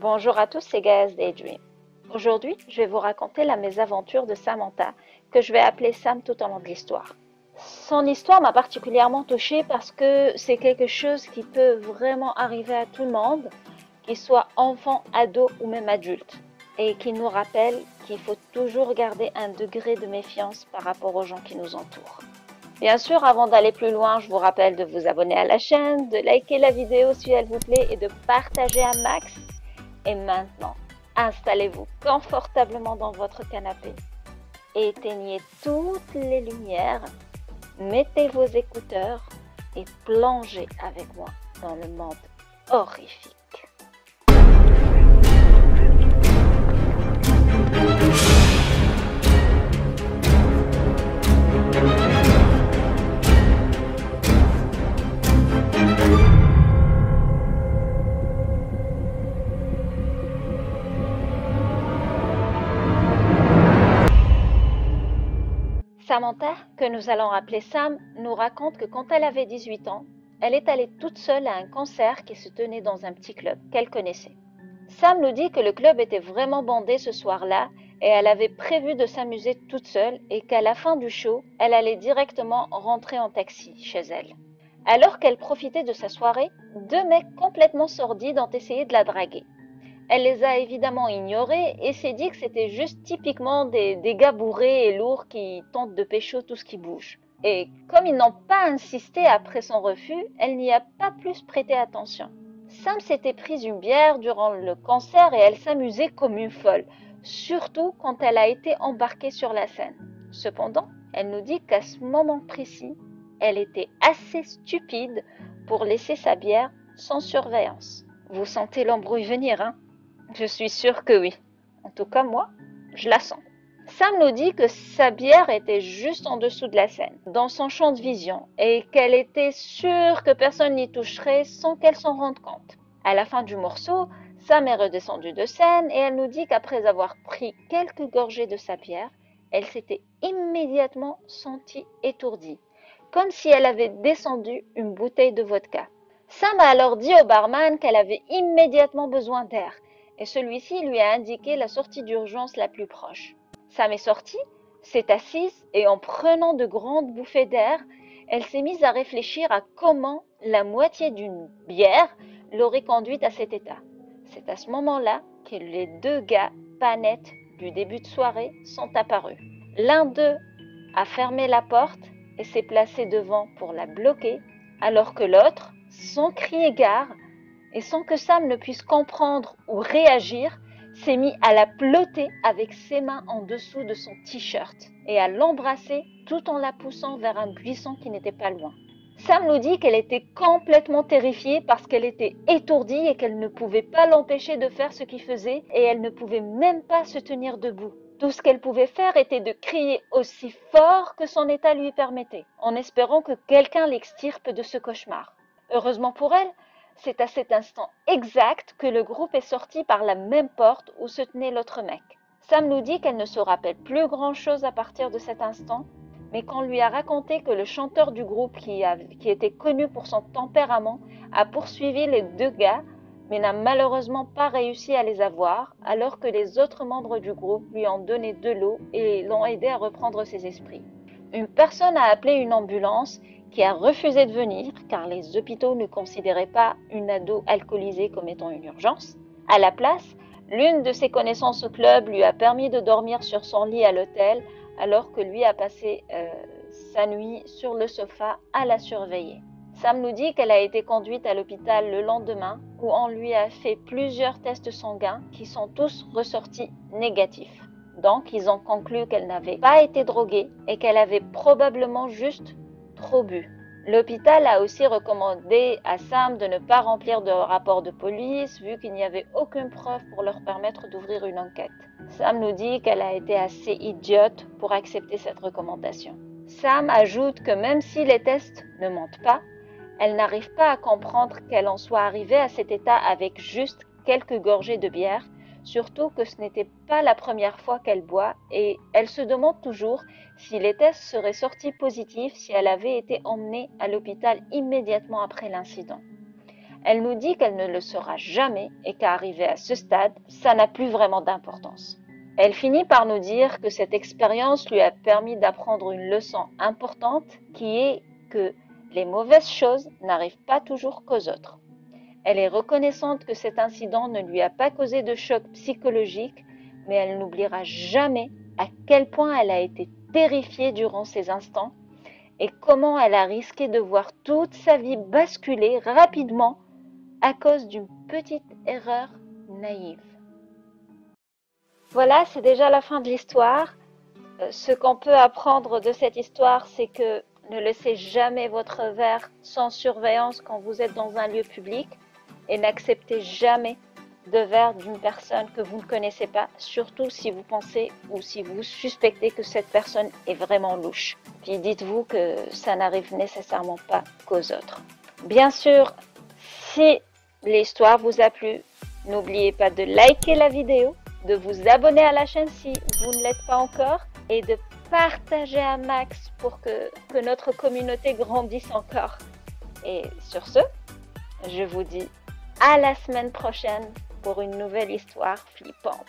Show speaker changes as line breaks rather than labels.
Bonjour à tous, c'est Gaëz Daydream. Aujourd'hui, je vais vous raconter la mésaventure de Samantha, que je vais appeler Sam tout au long de l'histoire. Son histoire m'a particulièrement touchée parce que c'est quelque chose qui peut vraiment arriver à tout le monde, qu'il soit enfant, ado ou même adulte, et qui nous rappelle qu'il faut toujours garder un degré de méfiance par rapport aux gens qui nous entourent. Bien sûr, avant d'aller plus loin, je vous rappelle de vous abonner à la chaîne, de liker la vidéo si elle vous plaît et de partager un max. Et maintenant, installez-vous confortablement dans votre canapé, éteignez toutes les lumières, mettez vos écouteurs et plongez avec moi dans le monde horrifique. Samantha, que nous allons appeler Sam, nous raconte que quand elle avait 18 ans, elle est allée toute seule à un concert qui se tenait dans un petit club qu'elle connaissait. Sam nous dit que le club était vraiment bandé ce soir-là et elle avait prévu de s'amuser toute seule et qu'à la fin du show, elle allait directement rentrer en taxi chez elle. Alors qu'elle profitait de sa soirée, deux mecs complètement sordides ont essayé de la draguer. Elle les a évidemment ignorés et s'est dit que c'était juste typiquement des gars bourrés et lourds qui tentent de pécho tout ce qui bouge. Et comme ils n'ont pas insisté après son refus, elle n'y a pas plus prêté attention. Sam s'était prise une bière durant le concert et elle s'amusait comme une folle, surtout quand elle a été embarquée sur la scène. Cependant, elle nous dit qu'à ce moment précis, elle était assez stupide pour laisser sa bière sans surveillance. Vous sentez l'embrouille venir, hein? Je suis sûre que oui. En tout cas, moi, je la sens. Sam nous dit que sa bière était juste en dessous de la scène, dans son champ de vision, et qu'elle était sûre que personne n'y toucherait sans qu'elle s'en rende compte. À la fin du morceau, Sam est redescendue de scène et elle nous dit qu'après avoir pris quelques gorgées de sa bière, elle s'était immédiatement sentie étourdie, comme si elle avait descendu une bouteille de vodka. Sam a alors dit au barman qu'elle avait immédiatement besoin d'air, et celui-ci lui a indiqué la sortie d'urgence la plus proche. Sam est sortie, s'est assise et en prenant de grandes bouffées d'air, elle s'est mise à réfléchir à comment la moitié d'une bière l'aurait conduite à cet état. C'est à ce moment-là que les deux gars panettes du début de soirée sont apparus. L'un d'eux a fermé la porte et s'est placé devant pour la bloquer, alors que l'autre, sans crier gare, et sans que Sam ne puisse comprendre ou réagir, s'est mis à la peloter avec ses mains en dessous de son t-shirt et à l'embrasser tout en la poussant vers un buisson qui n'était pas loin. Sam nous dit qu'elle était complètement terrifiée parce qu'elle était étourdie et qu'elle ne pouvait pas l'empêcher de faire ce qu'il faisait et elle ne pouvait même pas se tenir debout. Tout ce qu'elle pouvait faire était de crier aussi fort que son état lui permettait, en espérant que quelqu'un l'extirpe de ce cauchemar. Heureusement pour elle, c'est à cet instant exact que le groupe est sorti par la même porte où se tenait l'autre mec. Sam nous dit qu'elle ne se rappelle plus grand-chose à partir de cet instant, mais qu'on lui a raconté que le chanteur du groupe, qui était connu pour son tempérament, a poursuivi les deux gars, mais n'a malheureusement pas réussi à les avoir, alors que les autres membres du groupe lui ont donné de l'eau et l'ont aidé à reprendre ses esprits. Une personne a appelé une ambulance qui a refusé de venir car les hôpitaux ne considéraient pas une ado alcoolisée comme étant une urgence. À la place, l'une de ses connaissances au club lui a permis de dormir sur son lit à l'hôtel alors que lui a passé sa nuit sur le sofa à la surveiller. Sam nous dit qu'elle a été conduite à l'hôpital le lendemain où on lui a fait plusieurs tests sanguins qui sont tous ressortis négatifs. Donc, ils ont conclu qu'elle n'avait pas été droguée et qu'elle avait probablement juste trop bu. L'hôpital a aussi recommandé à Sam de ne pas remplir de rapport de police vu qu'il n'y avait aucune preuve pour leur permettre d'ouvrir une enquête. Sam nous dit qu'elle a été assez idiote pour accepter cette recommandation. Sam ajoute que même si les tests ne mentent pas, elle n'arrive pas à comprendre qu'elle en soit arrivée à cet état avec juste quelques gorgées de bière, surtout que ce n'était pas la première fois qu'elle boit et elle se demande toujours si les tests seraient sortis positifs si elle avait été emmenée à l'hôpital immédiatement après l'incident. Elle nous dit qu'elle ne le saura jamais et qu'arrivé à ce stade, ça n'a plus vraiment d'importance. Elle finit par nous dire que cette expérience lui a permis d'apprendre une leçon importante qui est que les mauvaises choses n'arrivent pas toujours qu'aux autres. Elle est reconnaissante que cet incident ne lui a pas causé de choc psychologique, mais elle n'oubliera jamais à quel point elle a été terrifiée durant ces instants et comment elle a risqué de voir toute sa vie basculer rapidement à cause d'une petite erreur naïve. Voilà, c'est déjà la fin de l'histoire. Ce qu'on peut apprendre de cette histoire, c'est que ne laissez jamais votre verre sans surveillance quand vous êtes dans un lieu public et n'acceptez jamais de verre d'une personne que vous ne connaissez pas, surtout si vous pensez ou si vous suspectez que cette personne est vraiment louche. Puis dites-vous que ça n'arrive nécessairement pas qu'aux autres. Bien sûr, si l'histoire vous a plu, n'oubliez pas de liker la vidéo, de vous abonner à la chaîne si vous ne l'êtes pas encore et de partager un max pour que notre communauté grandisse encore. Et sur ce, je vous dis à la semaine prochaine pour une nouvelle histoire flippante.